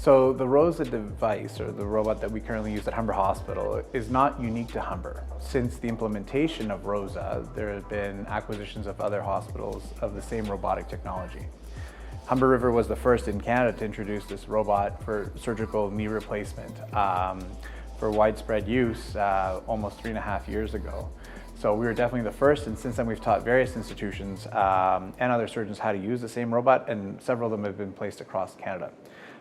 So the ROSA device, or the robot that we currently use at Humber Hospital, is not unique to Humber. Since the implementation of ROSA, there have been acquisitions of other hospitals of the same robotic technology. Humber River was the first in Canada to introduce this robot for surgical knee replacement for widespread use almost 3.5 years ago. So we were definitely the first, and since then we've taught various institutions and other surgeons how to use the same robot, and several of them have been placed across Canada.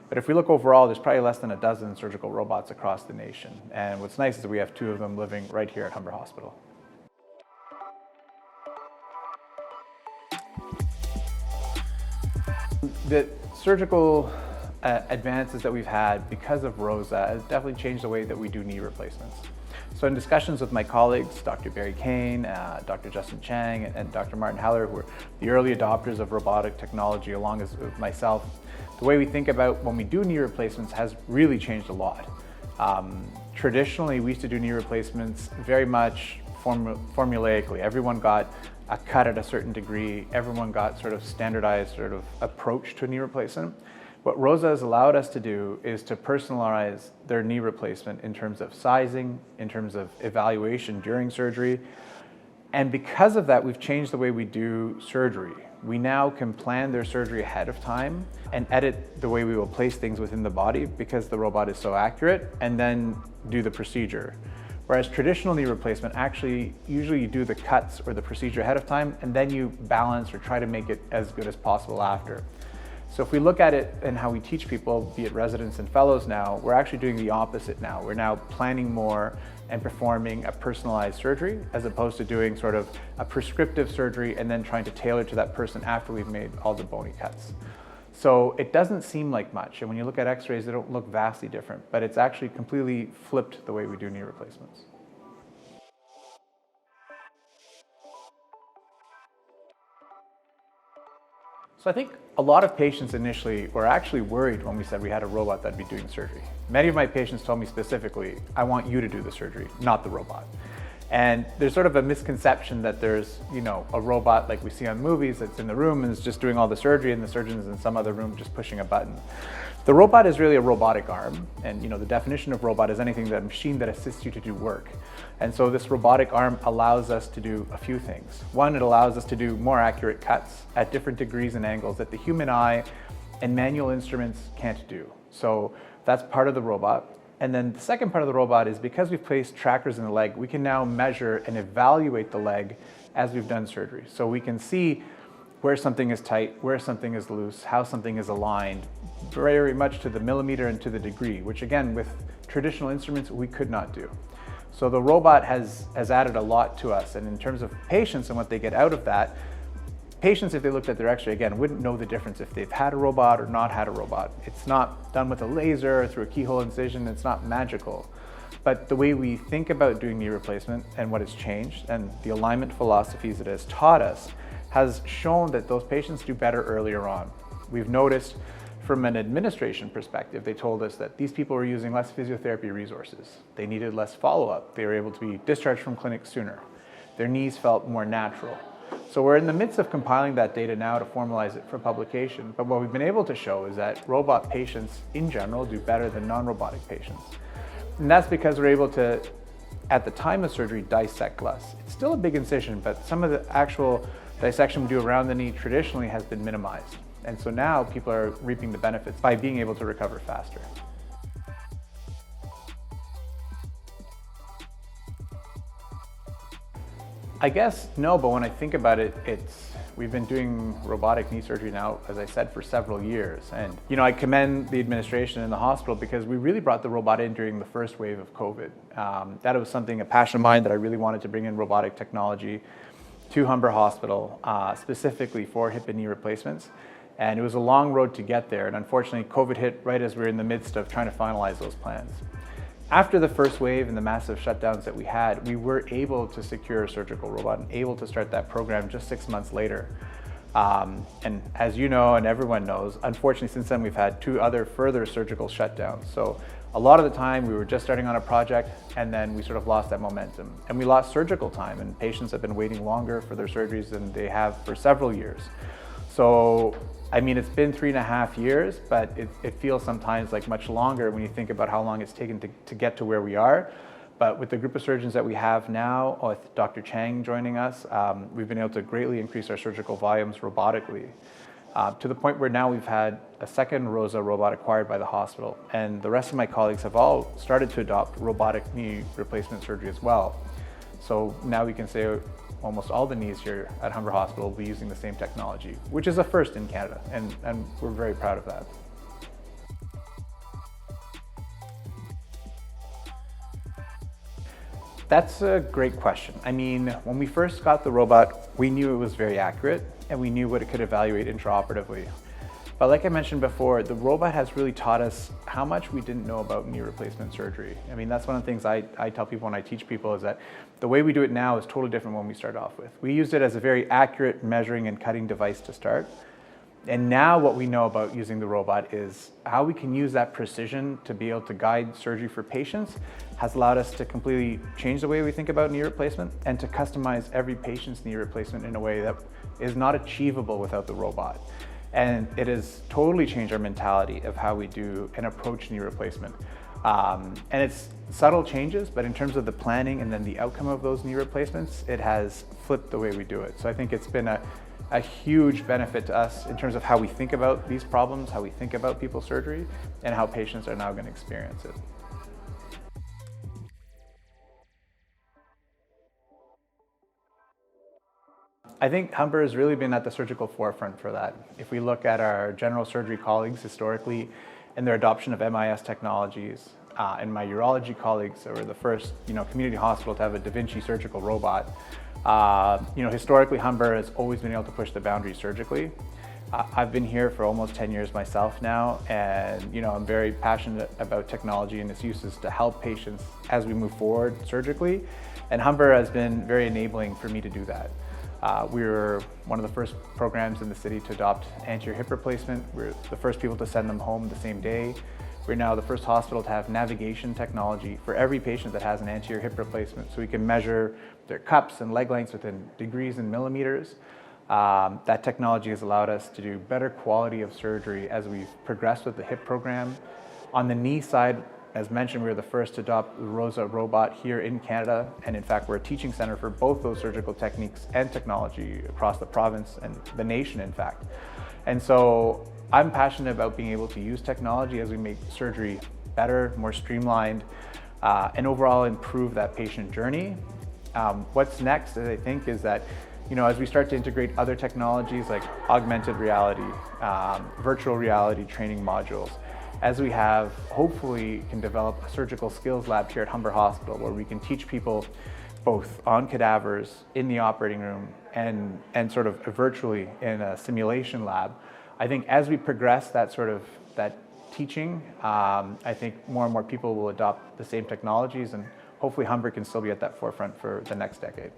But if we look overall, there's probably less than a dozen surgical robots across the nation. And what's nice is that we have 2 of them living right here at Humber Hospital. The surgical advances that we've had because of ROSA has definitely changed the way that we do knee replacements. So in discussions with my colleagues, Dr. Barry Kane, Dr. Justin Chang, and Dr. Martin Heller, who are the early adopters of robotic technology along with myself, the way we think about when we do knee replacements has really changed a lot. Traditionally, we used to do knee replacements very much formulaically. Everyone got a cut at a certain degree. Everyone got sort of standardized sort of approach to a knee replacement. What ROSA has allowed us to do is to personalize their knee replacement in terms of sizing, in terms of evaluation during surgery. And because of that, we've changed the way we do surgery. We now can plan their surgery ahead of time and edit the way we will place things within the body because the robot is so accurate, and then do the procedure. Whereas traditional knee replacement, usually you do the cuts or the procedure ahead of time, and then you balance or try to make it as good as possible after. So if we look at it and how we teach people, be it residents and fellows now, we're actually doing the opposite now. We're now planning more and performing a personalized surgery as opposed to doing sort of a prescriptive surgery and then trying to tailor to that person after we've made all the bony cuts. So it doesn't seem like much, and when you look at x-rays, they don't look vastly different, but it's actually completely flipped the way we do knee replacements. So I think a lot of patients initially were actually worried when we said we had a robot that'd be doing surgery. Many of my patients told me specifically, I want you to do the surgery, not the robot. And there's sort of a misconception that there's, a robot like we see on movies that's in the room and is just doing all the surgery, and the surgeon's in some other room just pushing a button. The robot is really a robotic arm, and the definition of robot is anything that a machine that assists you to do work. And so this robotic arm allows us to do a few things. One, it allows us to do more accurate cuts at different degrees and angles that the human eye and manual instruments can't do. So that's part of the robot. And then the second part of the robot is because we've placed trackers in the leg, we can now measure and evaluate the leg as we've done surgery. So we can see where something is tight, where something is loose, how something is aligned, very much to the millimeter and to the degree, which again, with traditional instruments, we could not do. So the robot has added a lot to us. And in terms of patients and what they get out of that, patients, if they looked at their x-ray, again, wouldn't know the difference if they've had a robot or not had a robot. It's not done with a laser or through a keyhole incision. It's not magical. But the way we think about doing knee replacement and what has changed and the alignment philosophies it has taught us has shown that those patients do better earlier on. We've noticed from an administration perspective, they told us that these people were using less physiotherapy resources. They needed less follow-up. They were able to be discharged from clinic sooner. Their knees felt more natural. So we're in the midst of compiling that data now to formalize it for publication. But what we've been able to show is that robot patients in general do better than non-robotic patients. And that's because we're able to, at the time of surgery, dissect less. It's still a big incision, but some of the actual dissection we do around the knee traditionally has been minimized. And so now people are reaping the benefits by being able to recover faster. I guess no, but when I think about it, we've been doing robotic knee surgery now, as I said, for several years. And I commend the administration and the hospital because we really brought the robot in during the first wave of COVID. That was something, a passion of mine, that I really wanted to bring in robotic technology to Humber Hospital, specifically for hip and knee replacements. And it was a long road to get there. And unfortunately, COVID hit right as we were in the midst of trying to finalize those plans. After the first wave and the massive shutdowns that we had, we were able to secure a surgical robot and able to start that program just 6 months later. And as you know, and everyone knows, unfortunately, since then, we've had 2 other further surgical shutdowns. So a lot of the time, we were just starting on a project, and then we sort of lost that momentum. And we lost surgical time, and patients have been waiting longer for their surgeries than they have for several years. So I mean, it's been 3.5 years, but it feels sometimes like much longer when you think about how long it's taken to get to where we are. But with the group of surgeons that we have now, with Dr. Chang joining us, we've been able to greatly increase our surgical volumes robotically, to the point where now we've had a second ROSA robot acquired by the hospital. And the rest of my colleagues have all started to adopt robotic knee replacement surgery as well. So now we can say almost all the knees here at Humber Hospital will be using the same technology, which is a first in Canada, and we're very proud of that. That's a great question. I mean, when we first got the robot, we knew it was very accurate and we knew what it could evaluate intraoperatively. But like I mentioned before, the robot has really taught us how much we didn't know about knee replacement surgery. I mean, that's one of the things I tell people when I teach people, is that the way we do it now is totally different when we started off with. We used it as a very accurate measuring and cutting device to start. And now what we know about using the robot is how we can use that precision to be able to guide surgery for patients has allowed us to completely change the way we think about knee replacement and to customize every patient's knee replacement in a way that is not achievable without the robot. And it has totally changed our mentality of how we do and approach knee replacement. And it's subtle changes, but in terms of the planning and then the outcome of those knee replacements, it has flipped the way we do it. So I think it's been a huge benefit to us in terms of how we think about these problems, how we think about people's surgery, and how patients are now going to experience it. I think Humber has really been at the surgical forefront for that. If we look at our general surgery colleagues historically and their adoption of MIS technologies, and my urology colleagues were the first community hospital to have a Da Vinci surgical robot. Historically, Humber has always been able to push the boundaries surgically. I've been here for almost 10 years myself now, and I'm very passionate about technology and its uses to help patients as we move forward surgically. And Humber has been very enabling for me to do that. We were one of the first programs in the city to adopt anterior hip replacement. We're the first people to send them home the same day. We're now the first hospital to have navigation technology for every patient that has an anterior hip replacement, so we can measure their cups and leg lengths within degrees and millimeters. That technology has allowed us to do better quality of surgery as we've progressed with the hip program. On the knee side, as mentioned, we were the first to adopt the ROSA robot here in Canada, and in fact we're a teaching center for both those surgical techniques and technology across the province and the nation, in fact. And so I'm passionate about being able to use technology as we make surgery better, more streamlined, and overall improve that patient journey. What's next, I think, is that as we start to integrate other technologies like augmented reality, virtual reality training modules, as we have, hopefully can develop a surgical skills lab here at Humber Hospital where we can teach people both on cadavers, in the operating room, and sort of virtually in a simulation lab. I think as we progress that teaching, I think more and more people will adopt the same technologies, and hopefully Humber can still be at that forefront for the next decade.